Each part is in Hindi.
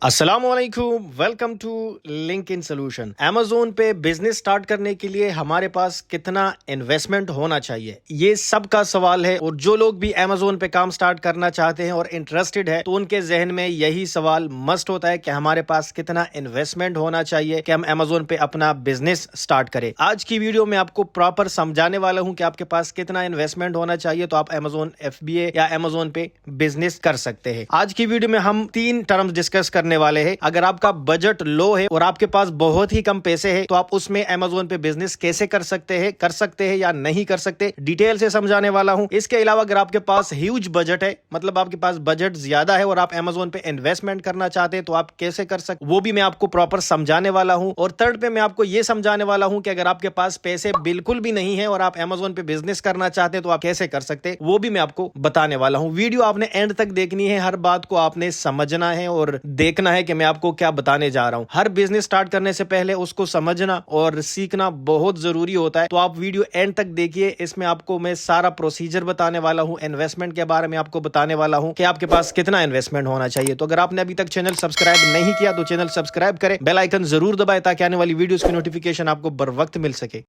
अस्सलामुअलैकुम, welcome to LinkedIn solution. Amazon पे बिजनेस स्टार्ट करने के लिए हमारे पास कितना इन्वेस्टमेंट होना चाहिए, ये सबका सवाल है। और जो लोग भी अमेज़न पे काम स्टार्ट करना चाहते हैं और इंटरेस्टेड है, तो उनके जहन में यही सवाल मस्ट होता है कि हमारे पास कितना इन्वेस्टमेंट होना चाहिए कि हम अमेज़न पे अपना बिजनेस स्टार्ट करें। आज की वीडियो में आपको प्रॉपर समझाने वाला हूँ कि आपके पास कितना इन्वेस्टमेंट होना चाहिए, तो आप अमेज़न FBA या अमेज़न पे बिजनेस कर सकते हैं। आज की वीडियो में हम 3 टर्म्स डिस्कस करने वाले हैं। अगर आपका बजट लो है और आपके पास बहुत ही कम पैसे हैं, तो आप उसमें अमेज़न पे बिजनेस कैसे कर सकते हैं या नहीं कर सकते, डिटेल से समझाने वाला हूं। इसके अलावा अगर आपके पास ह्यूज बजट है, मतलब आपके पास बजट ज्यादा है और आप अमेज़न पे इन्वेस्टमेंट करना चाहते हैं, तो आप कैसे कर सकते, वो भी मैं आपको प्रॉपर समझाने वाला हूं। और थर्ड पे मैं आपको यह समझाने वाला हूं कि अगर आपके पास पैसे बिल्कुल भी नहीं है और आप अमेज़न पे बिजनेस करना चाहते हैं, तो आप कैसे कर सकते हैं, वो भी मैं आपको बताने वाला हूं। वीडियो आपने एंड तक देखनी है, हर बात को आपने समझना है और देखना है कि मैं आपको क्या बताने जा रहा हूं। हर बिजनेस स्टार्ट करने से पहले उसको समझना और सीखना बहुत जरूरी होता है। तो आप वीडियो एंड तक देखिए, इसमें आपको मैं सारा प्रोसीजर बताने वाला हूं, इन्वेस्टमेंट के बारे में आपको बताने वाला हूं कि आपके पास कितना इन्वेस्टमेंट होना चाहिए। तो अगर आपने अभी तक चैनल सब्सक्राइब नहीं किया तो चैनल सब्सक्राइब करें, बेल आइकन जरूर दबाएं ताकि आने वाली वीडियोस की नोटिफिकेशन आपको बर वक्त मिल सके।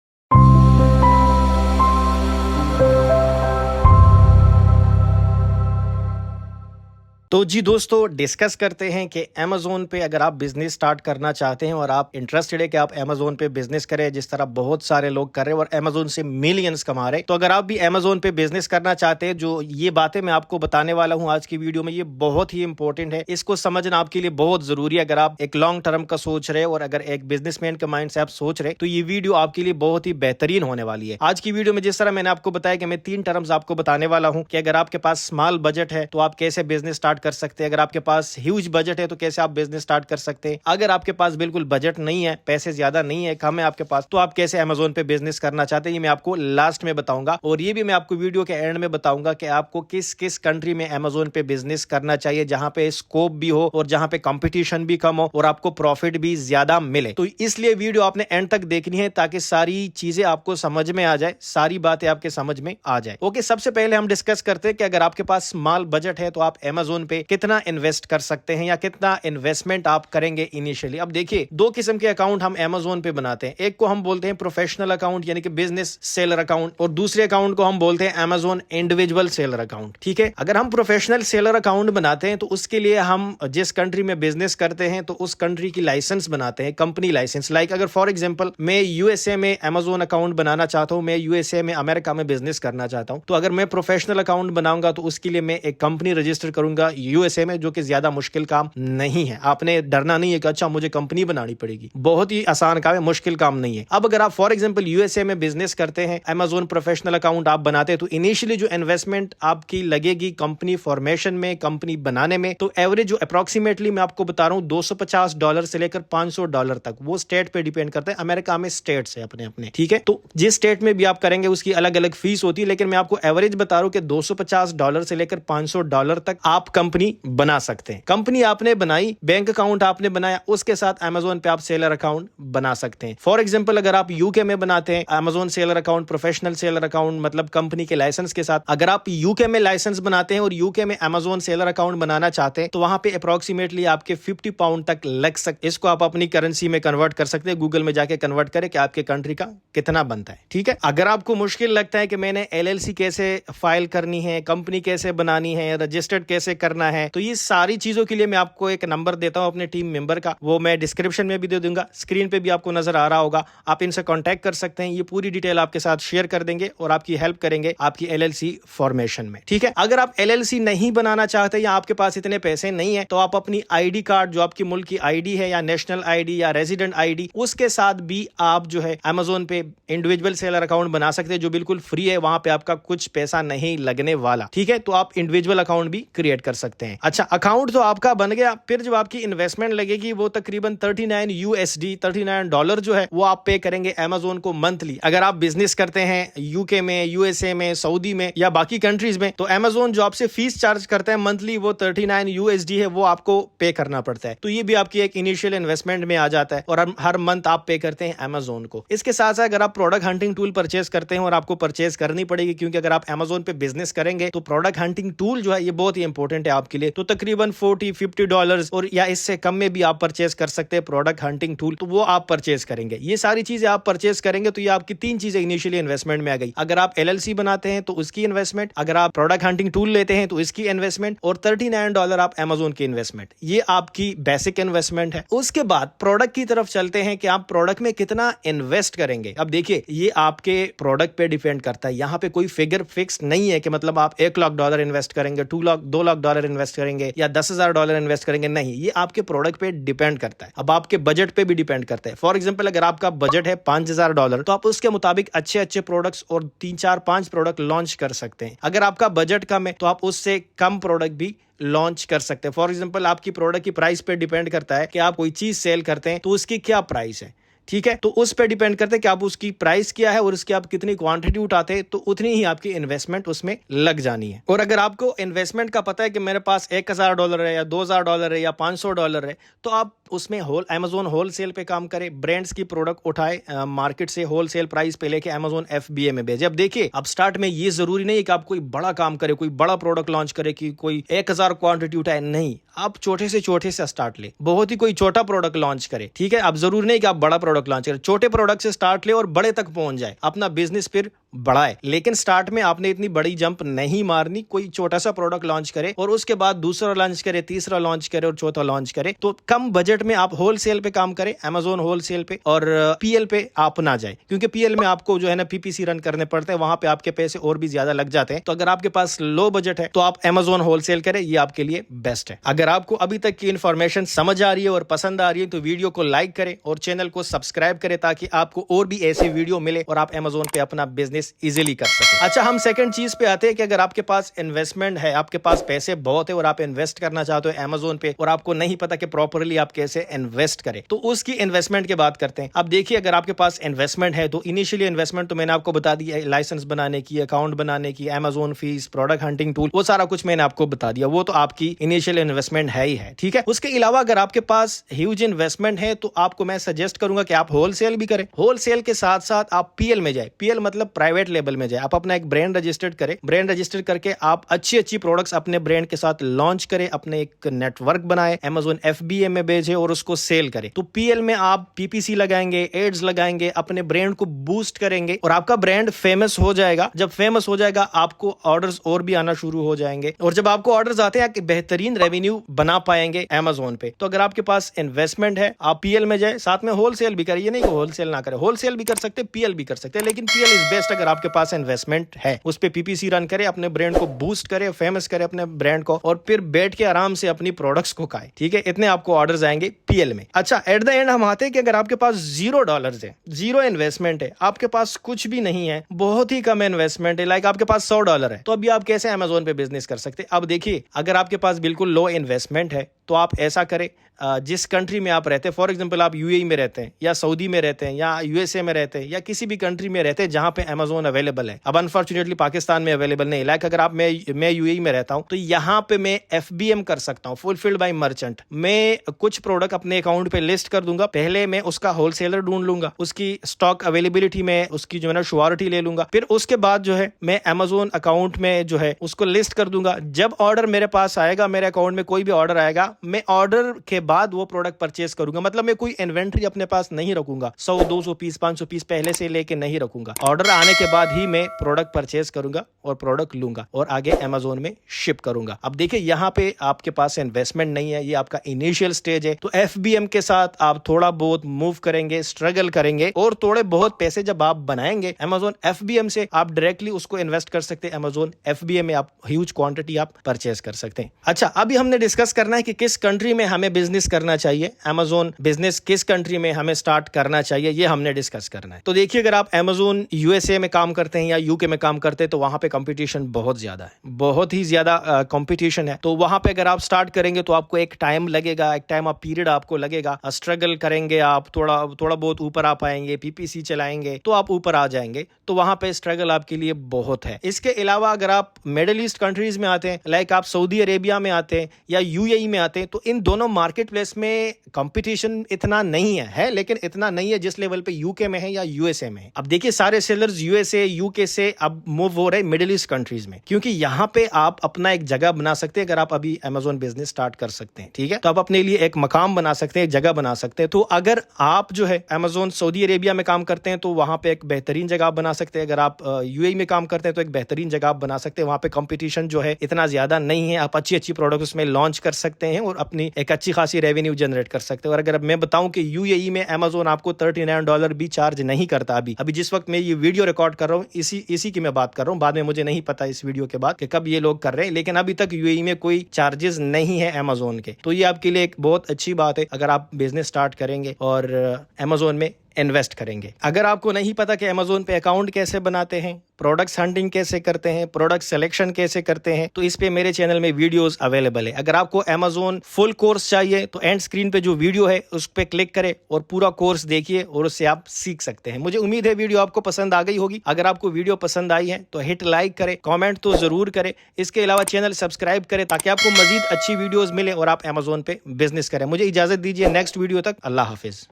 तो जी दोस्तों, डिस्कस करते हैं कि अमेज़न पे अगर आप बिजनेस स्टार्ट करना चाहते हैं और आप इंटरेस्टेड है कि आप अमेज़न पे बिजनेस करें, जिस तरह बहुत सारे लोग कर रहे हैं और अमेज़न से मिलियंस कमा रहे हैं, तो अगर आप भी अमेज़न पे बिजनेस करना चाहते हैं, जो ये बातें मैं आपको बताने वाला हूं आज की वीडियो में, ये बहुत ही इंपॉर्टेंट है। इसको समझना आपके लिए बहुत जरूरी है। अगर आप एक लॉन्ग टर्म का सोच रहे और अगर एक बिजनेसमैन के माइंड से आप सोच रहे, तो ये वीडियो आपके लिए बहुत ही बेहतरीन होने वाली है। आज की वीडियो में जिस तरह मैंने आपको बताया कि मैं 3 टर्म्स आपको बताने वाला हूं कि अगर आपके पास स्मॉल बजट है तो आप कैसे बिजनेस स्टार्ट कर सकते हैं, अगर आपके पास ह्यूज बजट है तो कैसे आप बिजनेस स्टार्ट कर सकते हैं, अगर आपके पास बिल्कुल बजट नहीं है, पैसे ज्यादा नहीं है, कम है आपके पास, तो आप कैसे अमेज़न पे बिजनेस करना चाहते हैं, ये मैं आपको लास्ट में बताऊंगा। और ये भी मैं आपको वीडियो के एंड में बताऊंगा कि आपको किस किस कंट्री में अमेज़न पे बिजनेस करना चाहिए, जहां पे स्कोप भी हो और जहां पे कंपटीशन भी कम हो और आपको प्रॉफिट भी ज्यादा मिले। तो इसलिए वीडियो आपने एंड तक देखनी है ताकि सारी चीजें आपको समझ में आ जाए, सारी बातें आपके समझ में आ जाए। ओके, सबसे पहले हम डिस्कस करते हैं कि अगर आपके पास स्मॉल बजट है तो आप अमेज़न पे कितना इन्वेस्ट कर सकते हैं या कितना इन्वेस्टमेंट आप करेंगे इनिशियली। अब देखिए, 2 किस्म के अकाउंट हम अमेज़न पे बनाते हैं। एक को हम बोलते हैं प्रोफेशनल अकाउंट यानी कि बिजनेस सेलर अकाउंट, और दूसरे अकाउंट को हम बोलते हैं अमेज़न इंडिविजुअल सेलर अकाउंट। ठीक है, अगर हम प्रोफेशनल सेलर अकाउंट बनाते हैं तो उसके लिए हम जिस कंट्री में बिजनेस करते हैं तो उस कंट्री की लाइसेंस बनाते हैं, कंपनी लाइसेंस। लाइक अगर फॉर एग्जांपल मैं यूएसए में अमेज़न अकाउंट बनाना चाहता हूं, मैं यूएसए में अमेरिका में बिजनेस करना चाहता हूं, तो अगर मैं प्रोफेशनल अकाउंट बनाऊंगा तो उसके लिए मैं एक कंपनी रजिस्टर करूंगा यूएसए में, जो कि ज्यादा मुश्किल काम नहीं है। आपने डरना नहीं है कि अच्छा मुझे कंपनी बनानी पड़ेगी, बहुत ही आसान काम है, मुश्किल काम नहीं है। अब अगर आप फॉर एग्जांपल यूएसए में बिजनेस करते हैं, अमेज़न प्रोफेशनल अकाउंट आप बनाते हैं, तो इनिशियली जो इन्वेस्टमेंट आपकी लगेगी कंपनी फॉर्मेशन में, कंपनी बनाने में, तो एवरेज जो अप्रोक्सीमेटली मैं आपको बता रहा हूं $250 से लेकर $500 तक, वो स्टेट पे डिपेंड करता है। अमेरिका में स्टेट्स है अपने अपने, ठीक है, तो जिस स्टेट में भी आप करेंगे उसकी अलग अलग फीस होती है, लेकिन मैं आपको एवरेज बता रहा हूं कि $250 से लेकर $500 तक आप कंपनी बना सकते हैं। कंपनी आपने बनाई, बैंक अकाउंट आपने बनाया, उसके साथ अमेज़न पे आप सेलर अकाउंट बना सकते हैं। फॉर एग्जांपल अगर आप यूके में बनाते हैं Amazon seller account, professional seller account, मतलब कंपनी के लाइसेंस के साथ, अगर आप यूके में लाइसेंस बनाते हैं और यूके में अमेज़न सेलर अकाउंट बनाना चाहते हैं, तो वहां पे अप्रोक्सीमेटली आपके 50 पाउंड तक लग सकते। इसको आप अपनी करेंसी में कन्वर्ट कर सकते हैं, गूगल में जाके कन्वर्ट करें कि आपके कंट्री का कितना बनता है। ठीक है, अगर आपको मुश्किल लगता है कि मैंने LLC कैसे फाइल करनी है, कंपनी कैसे बनानी है, रजिस्टर्ड कैसे करना है, तो ये सारी चीजों के लिए मैं आपको एक नंबर देता हूं अपने टीम मेंबर का, वो मैं डिस्क्रिप्शन में भी दे दूंगा, स्क्रीन पे भी आपको नजर आ रहा होगा। आप इनसे कांटेक्ट कर सकते हैं, ये पूरी डिटेल आपके साथ शेयर कर देंगे और आपकी हेल्प करेंगे आपकी LLC फॉर्मेशन में। ठीक है, अगर आप LLC नहीं बनाना चाहते या आपके पास इतने पैसे नहीं है, तो आप अपनी ID कार्ड, जो आपकी मुल्क की ID है या नेशनल ID या रेजिडेंट ID, उसके साथ भी आप जो है अमेज़न पे इंडिविजुअल सेलर अकाउंट बना सकते हैं, जो बिल्कुल फ्री है, वहां पे आपका कुछ पैसा नहीं लगने वाला। ठीक है, तो आप इंडिविजुअल अकाउंट भी क्रिएट कर सकते हैं। अच्छा, अकाउंट तो आपका बन गया, फिर जब आपकी इन्वेस्टमेंट लगेगी वो तकरीबन $39 जो है वो आप पे करेंगे अमेज़न को मंथली। अगर आप बिजनेस करते हैं यूके में, यूएसए में, सऊदी में या बाकी कंट्रीज में, तो अमेज़न जो आपसे फीस चार्ज करता है मंथली, वो $39 है, वो आपको पे करना पड़ता है। तो ये भी आपकी एक इनिशियल इन्वेस्टमेंट में आ जाता है और हर मंथ आप पे करते हैं अमेज़न को। इसके साथ साथ अगर आप प्रोडक्ट हंटिंग टूल परचेज करते हैं, और आपको परचेज करनी पड़ेगी क्योंकि अगर आप अमेज़न पे बिजनेस करेंगे तो प्रोडक्ट हंटिंग टूल जो है ये बहुत ही इंपॉर्टेंट है आपके लिए, तो तकरीबन $40-50 और या इससे कम में भी आप परचेज कर सकते हैं प्रोडक्ट हंटिंग टूल, तो वो आप परचेज करेंगे। ये सारी चीजें आप परचेज करेंगे तो ये आपकी 3 चीजें इनिशियली इन्वेस्टमेंट में आ गई। अगर आप LLC बनाते हैं तो उसकी इन्वेस्टमेंट, अगर आप प्रोडक्ट हंटिंग टूल लेते हैं तो इसकी इन्वेस्टमेंट, और $39 आप Amazon की इन्वेस्टमेंट, ये आपकी बेसिक इन्वेस्टमेंट है। उसके बाद प्रोडक्ट की तरफ चलते हैं कि आप प्रोडक्ट में कितना इन्वेस्ट करेंगे। अब देखिए ये आपके प्रोडक्ट पे डिपेंड करता है, यहाँ पे कोई फिगर फिक्स नहीं है कि मतलब आप $1 लाख इन्वेस्ट करेंगे, $2 लाख इन्वेस्ट करेंगे या $10,000 इन्वेस्ट करेंगे, नहीं, ये आपके प्रोडक्ट पे डिपेंड करता है। अब आपके बजट पे भी डिपेंड करता है। फॉर एग्जांपल अगर आपका बजट है $5,000 तो आप उसके मुताबिक अच्छे अच्छे प्रोडक्ट्स और 3-4-5 प्रोडक्ट लॉन्च कर सकते हैं। अगर आपका बजट कम है तो आप उससे कम प्रोडक्ट भी लॉन्च कर सकते हैं। फॉर एग्जांपल आपकी प्रोडक्ट की प्राइस पे डिपेंड करता है कि आप कोई चीज सेल करते हैं तो उसकी क्या प्राइस है, ठीक है, तो उस पे डिपेंड करते हैं कि आप उसकी प्राइस क्या है और उसकी आप कितनी क्वांटिटी उठाते हैं, तो उतनी ही आपकी इन्वेस्टमेंट उसमें लग जानी है। और अगर आपको इन्वेस्टमेंट का पता है कि मेरे पास $1,000 है या $2,000 है या $500 है, तो आप उसमें Amazon होलसेल पे काम करें, ब्रांड्स की प्रोडक्ट उठाए मार्केट से होलसेल प्राइस पे लेके Amazon FBA में भेजे। अब देखिए, अब स्टार्ट में ये जरूरी नहीं है कि आप कोई बड़ा काम करे, कोई बड़ा प्रोडक्ट लॉन्च करे कि कोई 1,000 क्वांटिटी उठाए, नहीं, आप छोटे से स्टार्ट ले, बहुत ही कोई छोटा प्रोडक्ट लॉन्च करे, ठीक है। अब जरूरी नहीं कि आप बड़ा प्रोडक्ट लॉन्च करें, छोटे प्रोडक्ट से स्टार्ट ले और बड़े तक पहुंच जाए, अपना बिजनेस फिर बढ़ाए। लेकिन स्टार्ट में आपने इतनी बड़ी जंप नहीं मारनी, कोई छोटा सा प्रोडक्ट लॉन्च करे और उसके बाद दूसरा लॉन्च करे, तीसरा लॉन्च करे और चौथा लॉन्च करे। तो कम बजट में आप होलसेल पे काम करें, Amazon होलसेल पे, और PL पे आप ना जाए, क्योंकि PL में आपको जो है ना PPC रन करने पड़ते हैं, वहां पे आपके पैसे और भी ज्यादा लग जाते हैं। तो अगर आपके पास लो बजट है तो आप Amazon होलसेल करें, ये आपके लिए बेस्ट है। अगर आपको अभी तक की इंफॉर्मेशन समझ आ रही है और पसंद आ रही है तो वीडियो को लाइक करें और चैनल को सब्सक्राइब करें ताकि आपको और भी ऐसे वीडियो मिले और आप Amazon पे अपना बिजनेस इजीली कर सकें। अच्छा, हम सेकंड चीज पे आते हैं कि अगर आपके पास इन्वेस्टमेंट है, आपके पास पैसे बहुत है और आप इन्वेस्ट करना चाहते हो Amazon पे और आपको नहीं पता कि प्रॉपरली आप कैसे इन्वेस्ट करें, तो उसकी इन्वेस्टमेंट की बात करते हैं। अब देखिए, अगर आपके पास इन्वेस्टमेंट है तो इनिशियली इन्वेस्टमेंट तो मैंने आपको बता दी है, लाइसेंस बनाने की, अकाउंट बनाने की, Amazon fees, product hunting tool, वो सारा कुछ मैंने आपको बता दिया, वो तो आपकी इनिशियल इन्वेस्टमेंट है ही है, ठीक है। उसके अलावा अगर आपके पास ह्यूज इन्वेस्टमेंट है तो आपको मैं सजेस्ट करूंगा कि आप होलसेल भी करें, होलसेल के साथ साथ आप PL में जाए, PL मतलब प्राइवेट लेबल में जाए, आप अपना एक ब्रांड रजिस्टर्ड करें, ब्रांड रजिस्टर करके आप अच्छी अच्छी प्रोडक्ट्स अपने ब्रांड के साथ लॉन्च करें, अपने एक नेटवर्क बनाए, Amazon FBA में भेजे और उसको सेल करें। तो PL में आप PPC लगाएंगे, एड्स लगाएंगे, अपने ब्रांड को बूस्ट करेंगे और आपका ब्रांड फेमस हो जाएगा। जब फेमस हो जाएगा आपको ऑर्डर्स और भी आना शुरू हो जाएंगे और जब आपको ऑर्डर्स आते हैं बेहतरीन रेवेन्यू बना पाएंगे Amazon पे। तो अगर आपके पास इन्वेस्टमेंट है आप PL में जाए, साथ में होलसेल भी करिए, नहीं कि होलसेल ना करें, होलसेल भी कर सकते, PL भी कर सकते हैं, लेकिन PL इज बेस्ट अगर आपके पास इन्वेस्टमेंट है। उस पे PPC रन करे, अपने ब्रांड को बूस्ट करे, फेमस करे अपने ब्रांड को और फिर बैठ के आराम से अपनी प्रोडक्ट्स को खाए, ठीक है। इतने आपको ऑर्डर्स आएंगे PL में। अच्छा, एट द एंड हम आते हैं कि अगर आपके पास $0 है, जीरो इन्वेस्टमेंट है, आपके पास कुछ भी नहीं है, बहुत ही कम इन्वेस्टमेंट है, लाइक आपके पास $100 है, तो अभी आप कैसे Amazon पे बिजनेस कर सकते हैं। अब देखिए, अगर आपके पास बिल्कुल लो इन्वेस्टमेंट है तो आप ऐसा करें, जिस कंट्री में आप रहते हैं, फॉर एग्जांपल आप UAE में रहते हैं या सऊदी में रहते हैं या USA में रहते हैं या किसी भी कंट्री में रहते हैं जहां पे Amazon अवेलेबल है। अब अनफॉर्चुनेटली पाकिस्तान में अवेलेबल नहीं, लाइक अगर आप मैं UAE में रहता हूं तो यहां पे मैं FBM कर सकता हूं, फुलफिल्ड बाय मर्चेंट। मैं कुछ प्रोडक्ट अपने अकाउंट पे लिस्ट कर दूंगा, पहले मैं उसका होलसेलर ढूंढ लूंगा, उसकी स्टॉक अवेलेबिलिटी में उसकी जो है ना श्योरिटी ले लूंगा, फिर उसके बाद जो है मैं Amazon अकाउंट में जो है उसको लिस्ट कर दूंगा। जब ऑर्डर मेरे पास आएगा, मेरे अकाउंट में कोई भी ऑर्डर आएगा, मैं ऑर्डर के बाद वो प्रोडक्ट परचेस करूंगा। मतलब मैं कोई इन्वेंट्री अपने पास नहीं रखूंगा, 100-200 पीस 500 पीस पहले से लेके नहीं रखूंगा। ऑर्डर आने के बाद ही मैं प्रोडक्ट परचेस करूंगा और प्रोडक्ट लूंगा और आगे Amazon में शिप करूंगा। अब देखिए, यहाँ पे आपके पास इन्वेस्टमेंट नहीं है, ये आपका इनिशियल स्टेज है, तो FBM के साथ आप थोड़ा बहुत मूव करेंगे, स्ट्रगल करेंगे और थोड़े बहुत पैसे जब आप बनाएंगे Amazon FBM से, आप डायरेक्टली उसको इन्वेस्ट कर सकते हैं। Amazon FBA में आप ह्यूज क्वांटिटी आप परचेस कर सकते हैं। अच्छा, अभी हमने डिस्कस करना है कि किस कंट्री में हमें बिजनेस करना चाहिए, Amazon बिजनेस किस कंट्री में हमें स्टार्ट करना चाहिए, ये हमने डिस्कस करना है। तो देखिए, अगर आप Amazon USA में काम करते हैं या UK में काम करते हैं तो वहां पे कंपटीशन बहुत ज्यादा है, बहुत ही ज्यादा कंपटीशन है। तो वहां पे अगर आप स्टार्ट करेंगे तो आपको एक टाइम लगेगा, एक टाइम आप पीरियड आपको लगेगा, स्ट्रगल करेंगे आप, थोड़ा थोड़ा बहुत ऊपर आ पाएंगे, पीपीसी चलाएंगे तो आप ऊपर आ जाएंगे, तो वहां पे स्ट्रगल आपके लिए बहुत है। इसके अलावा अगर आप मिडिल ईस्ट कंट्रीज में आते हैं, लाइक आप सऊदी अरेबिया में आते हैं या यूएई में आते हैं, तो इन दोनों मार्केट प्लेस में कंपटीशन इतना नहीं है, लेकिन इतना नहीं है जिस लेवल पे यूके में है या यूएसए में है। अब देखिए सारे सेलर्स यूएसए यूके से अब मूव हो रहे मिडिल ईस्ट कंट्रीज में, क्योंकि यहां पे आप अपना एक जगह बना सकते हैं। अगर आप अभी अमेज़न बिजनेस स्टार्ट कर सकते हैं, ठीक है, तो आप अपने लिए एक मकाम बना सकते हैं, एक जगह बना सकते हैं। तो अगर आप जो है अमेज़न सऊदी अरेबिया में काम करते हैं तो वहां पे एक बेहतरीन जगह बना सकते हैं। अगर आप यूएई में काम करते हैं तो एक बेहतरीन जगह आप बना सकते हैं। वहां पे कंपटीशन जो है इतना ज्यादा नहीं है, आप अच्छी अच्छी प्रोडक्ट उसमें लॉन्च कर सकते हैं और अपनी एक अच्छी खासी रेवेन्यू जनरेट कर सकते हैं। और अगर मैं बताऊं कि यूएई में अमेज़न आपको $39 भी चार्ज नहीं करता। अभी जिस वक्त मैं ये वीडियो रिकॉर्ड कर रहा हूं, इसी की मैं बात कर रहा हूं। बाद में मुझे नहीं पता इस वीडियो के बाद कि कब ये लोग कर रहे हैं, लेकिन अभी तक यूएई में कोई चार्जेस नहीं है अमेज़न के। तो ये आपके लिए एक बहुत अच्छी बात है अगर आप बिजनेस स्टार्ट करेंगे और अमेज़न में इन्वेस्ट करेंगे। अगर आपको नहीं पता कि अमेज़न पे अकाउंट कैसे बनाते हैं, प्रोडक्ट्स हंटिंग कैसे करते हैं, प्रोडक्ट सिलेक्शन कैसे करते हैं, तो इस पे मेरे चैनल में वीडियोस अवेलेबल है। अगर आपको अमेज़न फुल कोर्स चाहिए तो एंड स्क्रीन पे जो वीडियो है उस पे क्लिक करें और पूरा कोर्स देखिए और उससे आप सीख सकते हैं। मुझे उम्मीद है वीडियो आपको पसंद आ गई होगी। अगर आपको वीडियो पसंद आई है तो हिट लाइक करें, कॉमेंट तो जरूर करें। इसके अलावा चैनल सब्सक्राइब करें ताकि आपको मजीद अच्छी वीडियोज मिले और आप अमेज़न पे बिजनेस करें। मुझे इजाजत दीजिए, नेक्स्ट वीडियो तक अल्लाह हाफिज।